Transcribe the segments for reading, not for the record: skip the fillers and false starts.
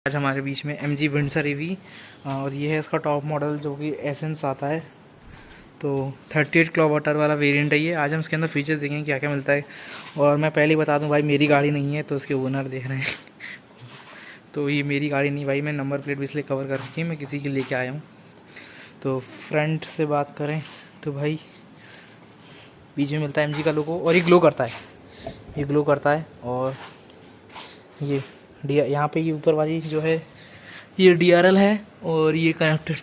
आज हमारे बीच में MG विंडसर EV और ये है इसका टॉप मॉडल जो कि एसेंस आता है। तो 38 किलोवाट वाला वेरिएंट है ये। आज हम इसके अंदर फीचर्स देखेंगे क्या क्या मिलता है। और मैं पहले ही बता दूं भाई, मेरी गाड़ी नहीं है तो उसके ओनर देख रहे हैं तो ये मेरी गाड़ी नहीं भाई, मैं नंबर प्लेट भी इसलिए कवर कर रखी है, मैं किसी के लेके आया हूँ। तो फ्रंट से बात करें तो भाई बीच में मिलता है MG का लोगो और ये ग्लो करता है, ये ग्लो करता है। और ये यहाँ पे ये ऊपर वाली जो है ये DRL है और ये कनेक्टेड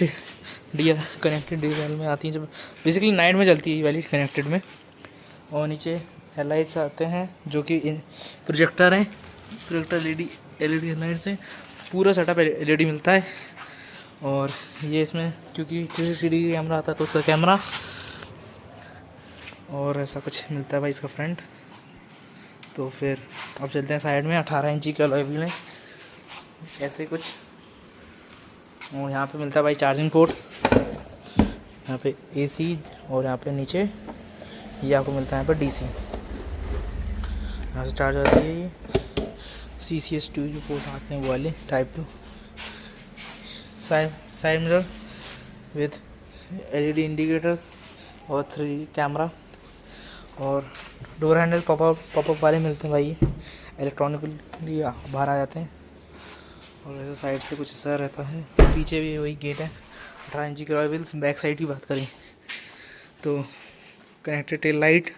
DRL में आती है, जब बेसिकली नाइट में चलती है ये वाली कनेक्टेड में। और नीचे हेडलाइट्स आते हैं जो कि प्रोजेक्टर हैं, प्रोजेक्टर LED हेडलाइट्स हैं, पूरा सेटअप LED मिलता है। और ये इसमें क्योंकि 360 कैमरा आता है तो उसका कैमरा और ऐसा कुछ मिलता है भाई इसका फ्रंट। तो फिर अब चलते हैं साइड में। 18 इंची का अलॉय व्हील है ऐसे कुछ। और यहाँ पे मिलता है भाई चार्जिंग पोर्ट, यहाँ पे AC और यहाँ पे नीचे ये आपको मिलता है यहाँ पे DC। यहाँ से चार्ज आती है ये CCS2 जो पोर्ट आते हैं वो वाले type 2। Side mirror with LED indicators और 3 कैमरा। और डोर हैंडल पॉपअप वाले मिलते हैं भाई, इलेक्ट्रॉनिकली बाहर आ जाते हैं। और ऐसे साइड से कुछ ऐसा रहता है, पीछे भी वही गेट है। 18 इंची के अलॉय व्हील्स। बैक साइड की बात करें तो कनेक्टेड टेल लाइट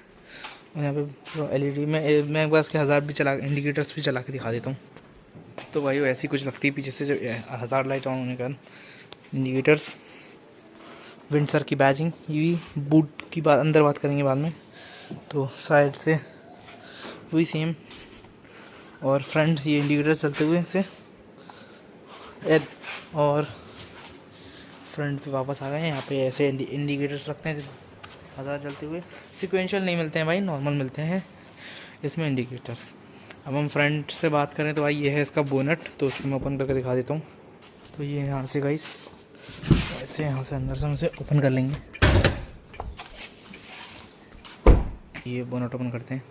और यहाँ पे LED में मैं बस के 1000 भी चला, इंडिकेटर्स भी चला के दिखा देता हूँ। तो भाई वो ऐसी कुछ लगती है पीछे से, जो 1000 लाइट ऑन होने का इंडिकेटर्स। विंडसर की बैजिंग, ये बूट की बात अंदर बात करेंगे बाद में। तो साइड से वही सेम और फ्रंट ये इंडिकेटर चलते हुए से और फ्रंट पे वापस आ गए। यहाँ पे ऐसे इंडिकेटर्स लगते हैं 1000 चलते हुए। सिक्वेंशियल नहीं मिलते हैं भाई, नॉर्मल मिलते हैं इसमें इंडिकेटर्स। अब हम फ्रंट से बात करें तो भाई ये है इसका बोनट, तो उसको मैं ओपन करके दिखा देता हूँ। तो ये यहाँ से गाइस ऐसे यहाँ से अंदर से हम इसे ओपन कर लेंगे। ये बोनट ओपन करते हैं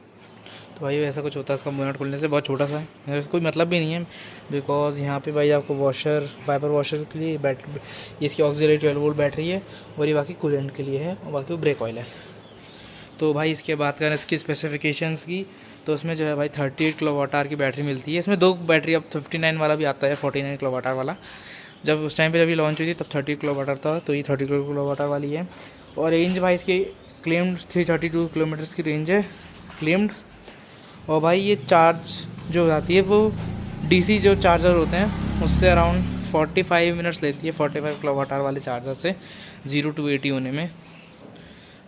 तो भाई ऐसा कुछ होता है इसका बोनट खोलने से, बहुत छोटा सा है, इसका कोई मतलब भी नहीं है। बिकॉज यहाँ पे भाई आपको वॉशर, वाइपर वॉशर के लिए बैटरी, इसकी ऑक्सिलरी 12 वोल्ट बैटरी है और ये बाकी कूलेंट के लिए है और बाकी वो ब्रेक ऑयल है। तो भाई इसके बात करें इसकी स्पेसिफिकेशंस की तो उसमें जो है भाई 38 किलोवाट आवर की बैटरी मिलती है। इसमें 2 बैटरी, अब 59 वाला भी आता है, 49 किलोवाट आवर वाला। जब उस टाइम पे जब ये लॉन्च हुई थी तब 30 किलोवाट आवर था, तो ये 30 किलोवाट आवर वाली है। और रेंज भाई इसकी क्लेम्ड 332 किलोमीटर्स की रेंज है क्लेम्ड। और भाई ये चार्ज जो हो जाती है वो DC जो चार्जर होते हैं उससे अराउंड 45 मिनट्स लेती है, 45 किलोवाट आवर वाले चार्जर से 0 to 80 होने में।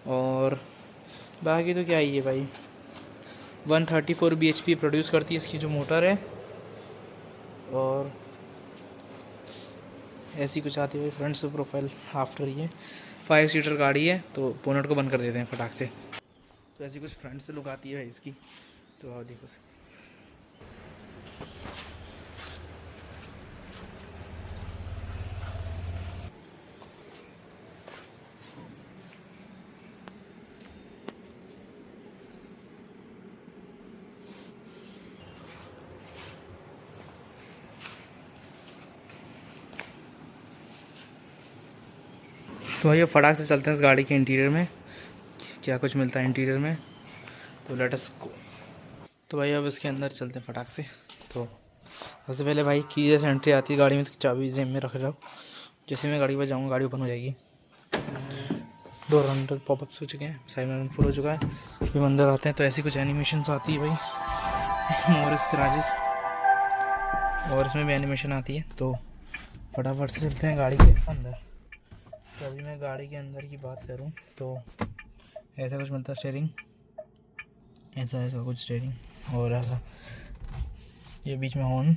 और बाकी तो क्या ही है भाई, 134 bhp प्रोड्यूस करती है इसकी जो मोटर है। और ऐसी कुछ आती है फ्रंट से प्रोफाइल आफ्टर। ये 5 सीटर गाड़ी है तो बोनट को बंद कर देते हैं फटाक से। तो ऐसी कुछ फ्रंट से लुक आती है इसकी। तो आओ देखो तो भाई फटाक से चलते हैं इस गाड़ी के इंटीरियर में, क्या कुछ मिलता है इंटीरियर में। तो लेट अस गो। तो भाई अब इसके अंदर चलते हैं फटाक से। तो सबसे पहले भाई की जैसे एंट्री आती है गाड़ी में तो चाबी जेब में रख जाओ, जैसे मैं गाड़ी पर जाऊँगा गाड़ी ओपन हो जाएगी। डोर हैंडल पॉपअप हो चुके हैं, साइड में फुल हो चुका है। फिर अंदर आते हैं तो ऐसी कुछ एनिमेशन आती है भाई, मोरिस क्राजिस, और इसमें भी एनिमेशन आती है। तो फटाफट से चलते हैं गाड़ी के अंदर। तो अभी मैं गाड़ी के अंदर की बात करूं तो ऐसा कुछ मिलता है स्टीयरिंग, ऐसा कुछ स्टीयरिंग और ऐसा ये बीच में हॉर्न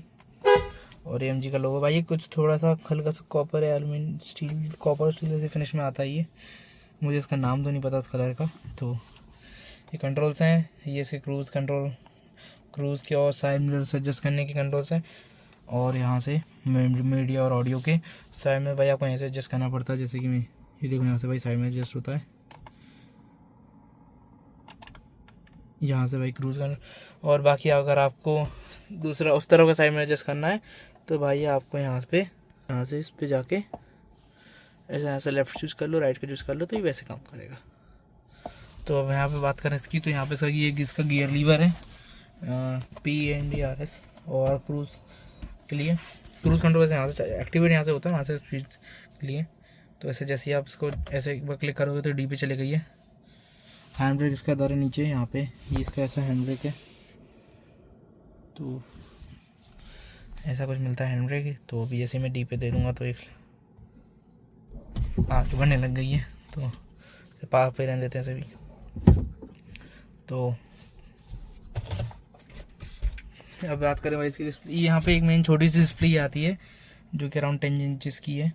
और MG का लोगो। भाई कुछ थोड़ा सा हल्का सा कॉपर है, एल्यूमिनियम स्टील, कॉपर स्टील से फिनिश में आता है ये, मुझे इसका नाम तो नहीं पता इस कलर का। तो ये कंट्रोल्स हैं, ये इसके क्रूज़ कंट्रोल, क्रूज़ के और साइड मिरर से एडजस्ट करने के कंट्रोल्स हैं। और यहाँ से मीडिया और ऑडियो के साइड में भाई आपको यहाँ से एडजस्ट करना पड़ता है, जैसे कि मैं ये देखो यहाँ से भाई साइड में एडजस्ट होता है, यहाँ से भाई क्रूज़ करना। और बाकी अगर आपको दूसरा उस तरफ का साइड में एडजस्ट करना है तो भाई आपको यहाँ से इस पे जाके ऐसे लेफ़्ट चूज़ कर लो, राइट का चूज़ कर लो, तो ये वैसे काम करेगा। तो अब यहाँ पे बात करें इसकी, तो यहाँ पे सर ये इसका गियर लीवर है PNDRS, और क्रूज़ के लिए क्रूज़ कंट्रोल वैसे यहाँ से एक्टिवेट यहाँ से होता है, वहाँ से स्पीड के लिए। तो ऐसे जैसे ही आप इसको ऐसे एक बार क्लिक करोगे तो डी पे चली गई है। हैंड ब्रेक इसका इधर है नीचे, यहाँ पे ये इसका ऐसा हैंड ब्रेक है, तो ऐसा कुछ मिलता है हैंड ब्रेक। तो अभी जैसे मैं डी पे दे दूँगा तो एक आगे बढ़ने लग गई है, तो पार्क पे रहने देते हैं सभी। तो अब बात करें भाई इसकी डिस्प्ले, यहाँ पे एक मेन छोटी सी डिस्प्ले आती है जो कि अराउंड 10 इंचज़ की है।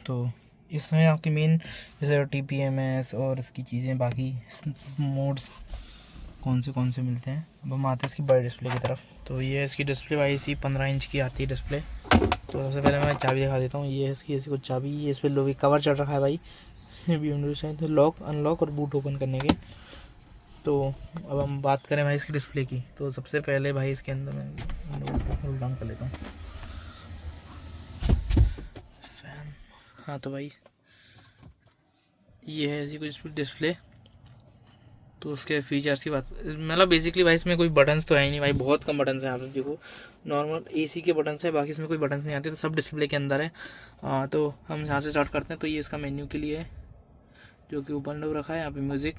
तो इसमें आपकी मेन जैसे TPMS और इसकी चीज़ें, बाकी मोड्स कौन से मिलते हैं। अब हम आते हैं इसकी बड़ी डिस्प्ले की तरफ। तो ये इसकी डिस्प्ले भाई इसी 15 इंच की आती है डिस्प्ले। तो सबसे पहले मैं चाबी दिखा देता हूँ। ये है इसकी ऐसी कुछ चाबी, ये इस पर लोहे कवर चढ़ रखा है भाई, विंडोज से तो लॉक अनलॉक और बूट ओपन करने के। तो अब हम बात करें भाई इसकी डिस्प्ले की, तो सबसे पहले भाई इसके अंदर मैं होल्ड डाउन कर लेता हूँ फैन। हाँ तो भाई ये है ऐसी कुछ डिस्प्ले। तो उसके फीचर्स की बात, मतलब बेसिकली भाई इसमें कोई बटन्स तो है ही नहीं भाई, बहुत कम बटन्स हैं। आप देखो नॉर्मल AC के बटन्स है, बाकी इसमें कोई बटन्स नहीं आते, तो सब डिस्प्ले के अंदर है। तो हम यहाँ से स्टार्ट करते हैं। तो ये इसका मेन्यू के लिए है जो कि ओपन हो रखा है। यहाँ पे म्यूज़िक,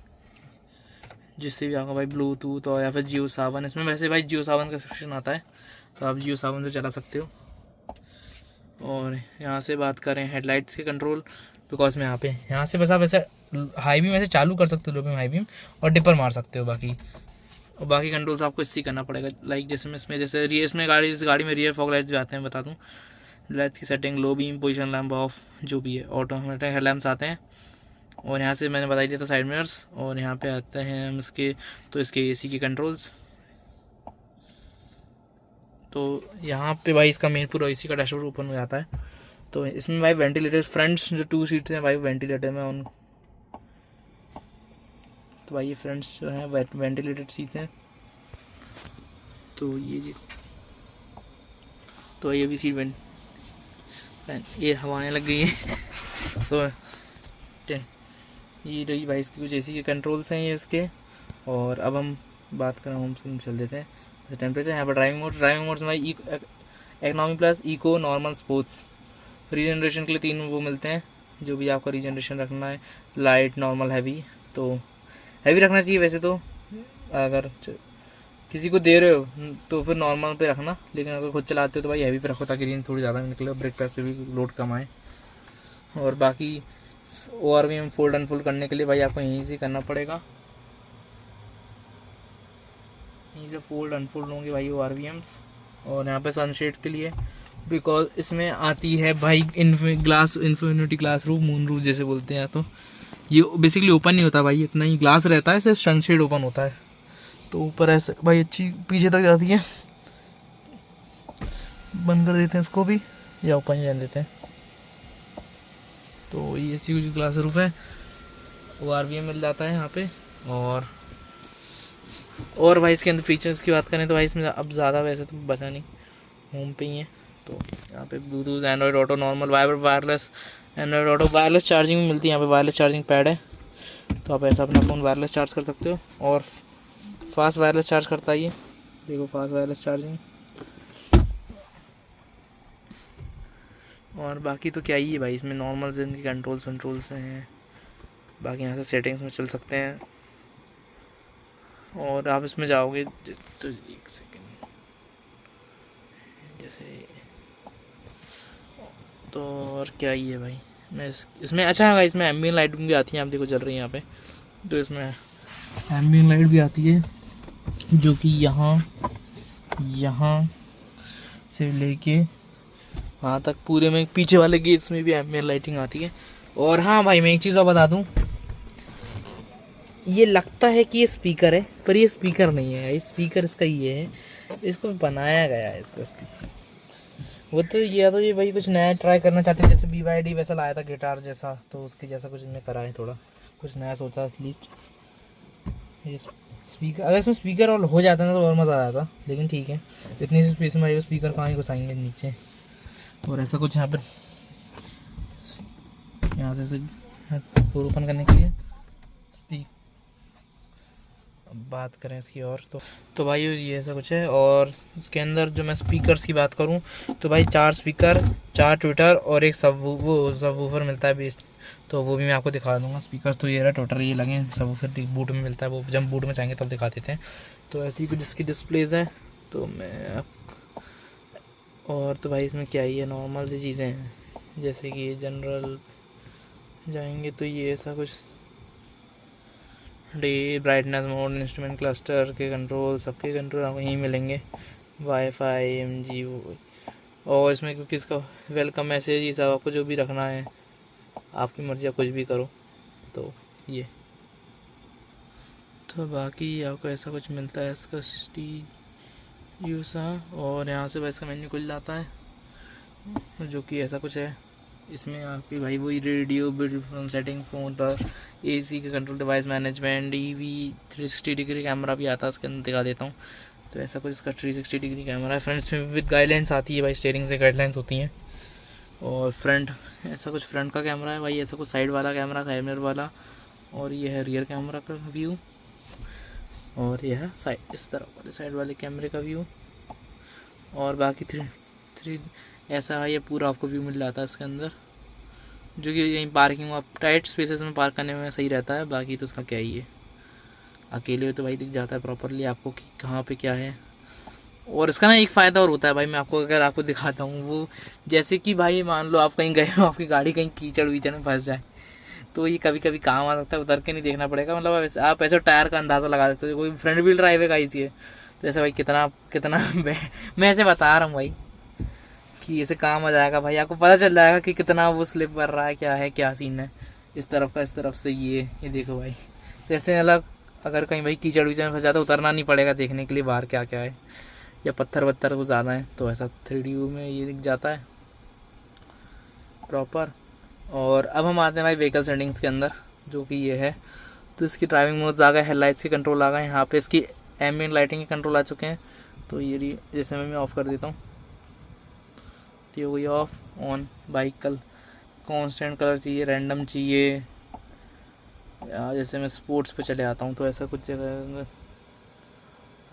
जिससे भी आपका भाई ब्लूटूथ और या फिर जियो सावन, इसमें वैसे भाई जियो सावन का सेक्शन आता है, तो आप जियो सावन से चला सकते हो। और यहाँ से बात करें हेडलाइट्स के कंट्रोल, बिकॉज में यहाँ से बस आप ऐसे हाई बीम ऐसे चालू कर सकते हो, लो बीम हाई बीम, और डिपर मार सकते हो। बाकी कंट्रोल्स आपको इससे करना पड़ेगा। लाइक जैसे में इसमें जैसे इस गाड़ी में रियर फॉग लाइट्स भी आते हैं, बता दूँ। लाइट्स की setting, low beam, position lamp of, जो भी है, ऑटोमेटिक हेडलैम्प्स आते हैं। और यहाँ से मैंने बता दिया था साइड मिरर्स। और यहाँ पे आते हैं हम इसके AC के कंट्रोल्स। तो यहाँ पे भाई इसका मेन पूरा AC का डैशबोर्ड ओपन हो जाता है। तो इसमें भाई वेंटिलेटर, फ्रंट्स जो 2 सीट्स हैं भाई वेंटिलेटर में उन, तो भाई ये फ्रंट्स जो हैं वेंटिलेटेड सीट्स हैं। तो ये भी सीट ये हवाएं लग गई हैं। तो ये रही भाई इसकी कुछ AC के कंट्रोल्स हैं ये इसके। और अब हम बात करें होम स्क्रीन चल देते हैं। टेम्परेचर यहाँ पर ड्राइविंग मोड में भाई economy plus, eco, normal, sports. Regeneration के लिए 3 वो मिलते हैं, जो भी आपका रीजनरेशन रखना है, लाइट, नॉर्मल, हैवी। तो हैवी रखना चाहिए वैसे तो, अगर किसी को दे रहे हो तो फिर नॉर्मल पे रखना, लेकिन अगर खुद चलाते हो तो भाई हैवी पे रखो, ताकि रेंज थोड़ी ज़्यादा निकले, ब्रेक पैड पे भी लोड कम आए। और बाकी ORVM फोल्ड अनफोल्ड करने के लिए भाई आपको यहीं से करना पड़ेगा, यहीं से फोल्ड अनफोल्ड होंगे भाई ORVMs। और यहाँ पे सनशेड के लिए, बिकॉज इसमें आती है भाई infinity glass roof, moon roof जैसे बोलते हैं। तो ये बेसिकली ओपन नहीं होता भाई, इतना ही ग्लास रहता है, सिर्फ सनशेड ओपन होता है। तो ऊपर ऐसे भाई अच्छी पीछे तक जाती है। बंद कर देते हैं इसको भी, या ओपन ही रहने देते हैं। तो ये ऐसी कुछ ग्लास रूफ है, ORVM मिल जाता है यहाँ पे। और भाई इसके अंदर फीचर्स की बात करें तो भाई इसमें अब ज़्यादा वैसे तो बचा नहीं, होम पे ही है। तो यहाँ पे Bluetooth, Android auto, normal, wireless, Android auto, wireless charging भी मिलती है। यहाँ पे वायरलेस चार्जिंग पैड है, तो आप ऐसा अपना फ़ोन वायरलेस चार्ज कर सकते हो। और फास्ट वायरलेस चार्ज करता है ये, देखो फास्ट वायरलेस चार्जिंग। और बाकी तो क्या ही है भाई, इसमें नॉर्मल जिनकी कंट्रोल्स हैं। बाकी यहाँ से सेटिंग्स में चल सकते हैं। और आप इसमें जाओगे तो एक सेकेंड, जैसे तो और क्या ही है भाई, मैं इसमें अच्छा है, इसमें एम्बिएंट लाइटिंग भी आती है, आप देखो चल रही है यहाँ पे। तो इसमें एम्बिएंट लाइट भी आती है, जो कि यहाँ से लेके वहाँ तक पूरे में, पीछे वाले गेट्स में भी एम्बिएंट लाइटिंग आती है। और हाँ भाई मैं एक चीज़ और बता दूँ, ये लगता है कि ये स्पीकर है, पर ये स्पीकर नहीं है, स्पीकर इसका ये है, इसको बनाया गया है इसका स्पीकर। वो तो ये भाई कुछ नया ट्राई करना चाहते हैं, जैसे BYD वैसा लाया था गिटार जैसा, तो उसके जैसा कुछ इन्हें करा है, थोड़ा कुछ नया सोचा एटलीस्ट। ये स्पीकर, अगर इसमें स्पीकर और हो जाता ना तो और मज़ा आ जाता, लेकिन ठीक है, इतनी सी स्पेस में भाई स्पीकर कहाँ ही घुसाएंगे नीचे। और ऐसा कुछ यहाँ पर, यहाँ से ऐसे डोर ओपन करने के लिए स्पीक। अब बात करें इसकी और तो भाई ये ऐसा कुछ है। और उसके अंदर जो मैं स्पीकर्स की बात करूं तो भाई 4 स्पीकर, 4 ट्विटर और एक सबवूफर मिलता है बेस्ट, तो वो भी मैं आपको दिखा दूंगा। स्पीकर्स तो ये रहा, ट्विटर ये लगे, सबवूफर बूट में मिलता है, वो जब बूट में चाहेंगे तब दिखा देते हैं। तो ऐसी कुछ इसकी डिस्प्लेज है। तो मैं और तो भाई इसमें क्या ही है, नॉर्मल सी चीज़ें हैं, जैसे कि जनरल जाएंगे तो ये ऐसा कुछ day brightness mode, instrument cluster के कंट्रोल, सबके कंट्रोल आपको यहीं मिलेंगे। वाईफाई, एमजी, और इसमें किसका वेलकम मैसेज, ये सब आपको जो भी रखना है आपकी मर्जी, आप कुछ भी करो। तो ये तो बाकी आपको ऐसा कुछ मिलता है इसका यूसा। और यहाँ से बस का मेन्यू खुल जाता है, जो कि ऐसा कुछ है। इसमें आपकी भाई वही रेडियो, बिल्ड सेटिंग्स, फोन पर एसी के control, device management, EV, 360 degree camera भी आता है, इसके अंदर दिखा देता हूँ। तो ऐसा कुछ इसका 360 डिग्री कैमरा है। फ्रंट में विद गाइडलाइंस आती है भाई, स्टीयरिंग से गाइडलाइंस होती हैं। और फ्रंट ऐसा कुछ फ्रंट का कैमरा है भाई, ऐसा कुछ साइड वाला कैमरा, साइड मिरर वाला। और ये है रियर कैमरा का व्यू, और यह है साइड इस तरफ वाले साइड वाले कैमरे का व्यू। और बाकी थ्री ऐसा है, ये पूरा आपको व्यू मिल जाता है इसके अंदर, जो कि यहीं पार्किंग आप टाइट स्पेसेस में पार्क करने में सही रहता है। बाकी तो उसका क्या ही है, अकेले तो भाई दिख जाता है प्रॉपरली आपको कि कहाँ पे क्या है। और इसका ना एक फ़ायदा और होता है भाई, मैं आपको अगर आपको दिखाता हूँ, वो जैसे कि भाई मान लो आप कहीं गए हो, आपकी गाड़ी कहीं कीचड़ वीचड़ में फंस जाए, तो ये कभी कभी काम आ सकता है, उतर के नहीं देखना पड़ेगा। मतलब आप ऐसे टायर का अंदाज़ा लगा सकते हो, कोई फ्रंट व्हील ड्राइव है गाइस ये, तो ऐसे भाई कितना कितना मैं ऐसे बता रहा हूँ भाई कि ऐसे काम आ जाएगा भाई, आपको पता चल जाएगा कि कितना वो स्लिप कर रहा है, क्या है, क्या सीन है। इस तरफ का, इस तरफ से ये देखो भाई, जैसे अलग अगर कहीं भाई कीचड़ वीचड़ फंस जाता, उतरना नहीं पड़ेगा देखने के लिए बाहर क्या क्या है, या पत्थर वत्थर वो ज़्यादा है, तो ऐसा 3D व्यू में ये दिख जाता है प्रॉपर। और अब हम आते हैं भाई व्हीकल सेटिंग्स के अंदर, जो कि ये है। तो इसकी ड्राइविंग मोड्स आ गए, हेडलाइट्स के कंट्रोल आ गए, यहाँ पे इसकी एम्बिएंट लाइटिंग के कंट्रोल आ चुके हैं। तो ये जैसे मैं ऑफ़ कर देता हूँ तो ये हुई of, on. Baikal constant colour चाहिए, रैंडम चाहिए, या जैसे मैं स्पोर्ट्स पे चले आता हूँ तो ऐसा कुछ जगह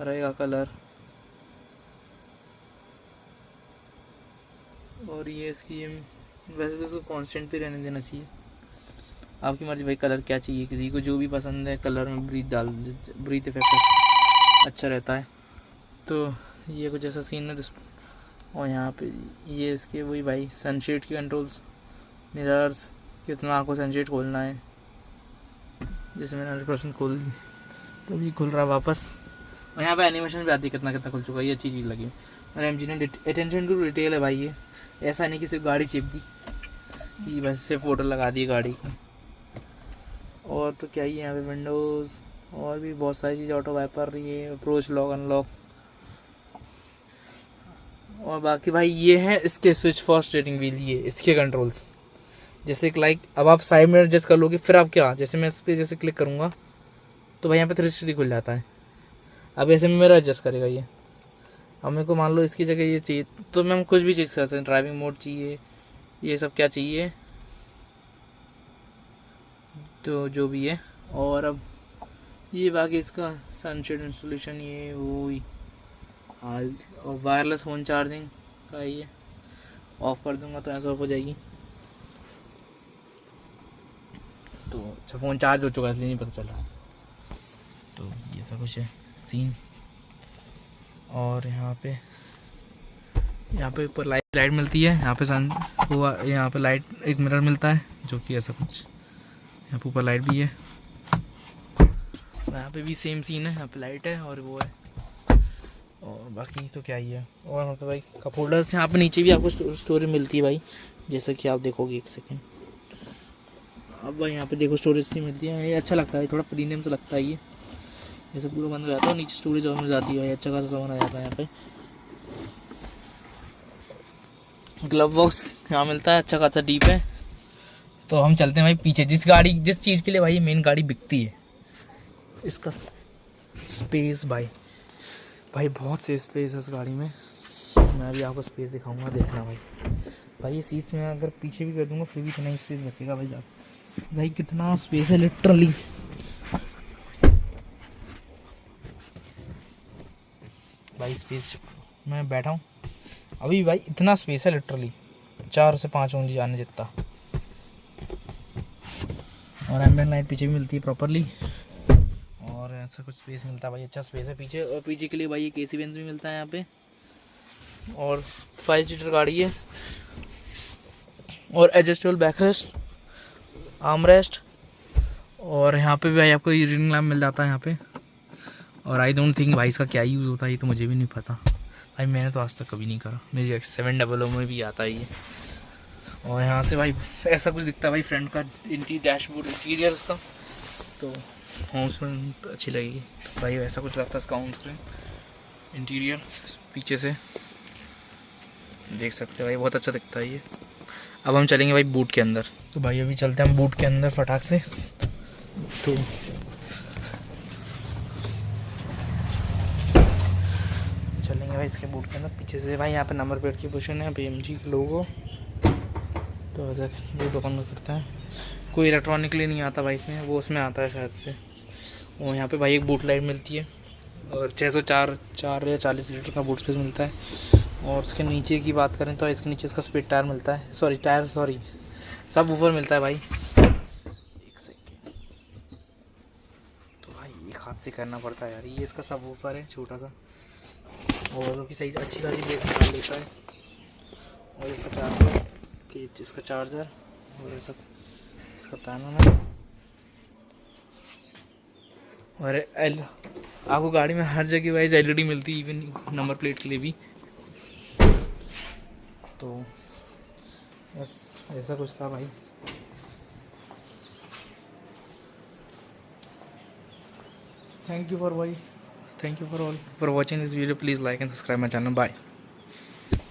रहेगा कलर। और ये इसकी वैसे तो इसको कांस्टेंट पे रहने देना चाहिए, आपकी मर्जी भाई कलर क्या चाहिए, किसी को जो भी पसंद है कलर में ब्रीथ इफेक्ट अच्छा रहता है। तो ये कुछ ऐसा सीन है। और यहाँ पे ये इसके वही भाई सनशेड की कंट्रोल्स, मिरर्स, कितना आपको सनशेड खोलना है, जैसे मैंने 100% खोल दी तो भी खुल रहा वापस। और यहाँ पे एनिमेशन भी आती है, कितना कितना खुल चुका है, ये अच्छी चीज़ लगी। और एमजी ने अटेंशन टू डिटेल है भाई, ये ऐसा नहीं कि सिर्फ गाड़ी चिप दी कि बस से फ़ोटो लगा दी गाड़ी की। और तो क्या ही यहाँ पे विंडोज़ और भी बहुत सारी चीज़, ऑटो वाइपर, ये अप्रोच लॉक अनलॉक। और बाकी भाई ये है इसके स्विच फॉर स्टीयरिंग व्हील, ये इसके कंट्रोल्स, जैसे कि लाइक अब आप साइड में एडजस्ट कर लोगे, फिर आप क्या, जैसे मैं इस पर जैसे क्लिक करूँगा तो भाई यहाँ पे 360 खुल जाता है। अब ऐसे में मेरा एडजस्ट करेगा ये। अब मेरे को मान लो इसकी जगह ये चाहिए तो मैं कुछ भी चीज़ कर सकते हैं, ड्राइविंग मोड चाहिए, ये सब क्या चाहिए तो जो भी है। और अब ये बाकी इसका सनशेड इंस्टॉलेशन, ये वो ही हाल। और वायरलेस फ़ोन चार्जिंग का ये ऑफ़ कर दूंगा तो ऐसा ऑफ हो जाएगी। तो अच्छा फ़ोन चार्ज हो चुका है इसलिए नहीं पता चला। तो ये सब कुछ है सीन। और यहाँ पे ऊपर लाइट मिलती है, यहाँ पे सन हुआ, यहाँ पे लाइट एक मिरर मिलता है, जो कि ऐसा कुछ, यहाँ पे ऊपर लाइट भी है, यहाँ पे भी सेम सीन है, यहाँ पे लाइट है और वो है। और बाकी तो क्या ही है। और यहाँ पे भाई कप होल्डर्स, यहाँ पे नीचे भी आपको स्टोरेज मिलती है भाई, जैसा कि आप देखोगे, एक सेकेंड। अब भाई यहाँ पे देखो स्टोरेज सी मिलती है, ये अच्छा लगता है, थोड़ा प्रीमियम तो लगता है ये। जैसे पूरा बंद हो जाता है, नीचे स्टोरेज और मिल जाती है, अच्छा खासा सामान आ जाता है यहाँ पे। ग्लव बॉक्स यहाँ मिलता है, अच्छा खासा डीप है। तो हम चलते हैं भाई पीछे, जिस चीज़ के लिए भाई मेन गाड़ी बिकती है, इसका स्पेस भाई बहुत से स्पेस है इस गाड़ी में। मैं भी आपको स्पेस दिखाऊंगा, देखना भाई। भाई ये सीट्स में अगर पीछे भी कर दूंगा फिर भी इतना ही स्पेस बचेगा भाई साहब। भाई कितना स्पेस है लिटरली। भाई स्पेस मैं बैठा हूँ अभी, भाई इतना स्पेस है लिटरली 4 से 5 ऊँची जाने जितना। और एम्बिएंट लाइट पीछे भी मिलती है प्रॉपरली, और ऐसा कुछ स्पेस मिलता है भाई, अच्छा स्पेस है पीछे। और पीछे के लिए भाई एक एसी वेंट भी मिलता है यहाँ पे। और 5 सीटर गाड़ी है, और एडजस्टेबल बैकरेस्ट, आर्मरेस्ट, और यहाँ पे भी भाई आपको रीडिंग लैम्प मिल जाता है यहाँ पे। और आई डोंट थिंक भाई इसका क्या यूज़ होता है, ये तो मुझे भी नहीं पता भाई, मैंने तो आज तक कभी नहीं करा। मेरी 700 में भी आता है ये। और यहाँ से भाई ऐसा कुछ दिखता है भाई फ्रंट का डैशबोर्ड इंटीरियर्स का, तो होम स्क्रीन अच्छी लगेगी। तो भाई ऐसा कुछ लगता है इसका होम स्क्रीन इंटीरियर पीछे से देख सकते हो भाई, बहुत अच्छा दिखता है ये। अब हम चलेंगे भाई बूट के अंदर। तो भाई अभी चलते हैं हम बूट के अंदर फटाक से। तो चलेंगे भाई इसके बूट के अंदर। पीछे से भाई यहाँ पे नंबर प्लेट की पोजीशन है, BMG के लोगो। तो ऐसा बूट ओपन करता है, कोई इलेक्ट्रॉनिकली नहीं आता भाई इसमें, वो उसमें आता है शायद से। और यहाँ पे भाई एक बूट लाइट मिलती है, और 604 या 40 लीटर का बूट स्पेस मिलता है। और उसके नीचे की बात करें तो इसके नीचे इसका स्पीड टायर मिलता है, सॉरी सब वूफर मिलता है भाई। एक सेकेंड, तो भाई एक हाथ से करना पड़ता है यार। ये इसका सब वूफर है छोटा सा, और की सही अच्छी खासी बेस निकाल लेता है। और इसका चार्जर और ऐसा इसका पैनल है। और आपको गाड़ी में हर जगह वाइज LED मिलती है, इवन नंबर प्लेट के लिए भी। तो बस ऐसा कुछ था भाई। Thank you for all for watching this video. Please like and subscribe my channel. Bye.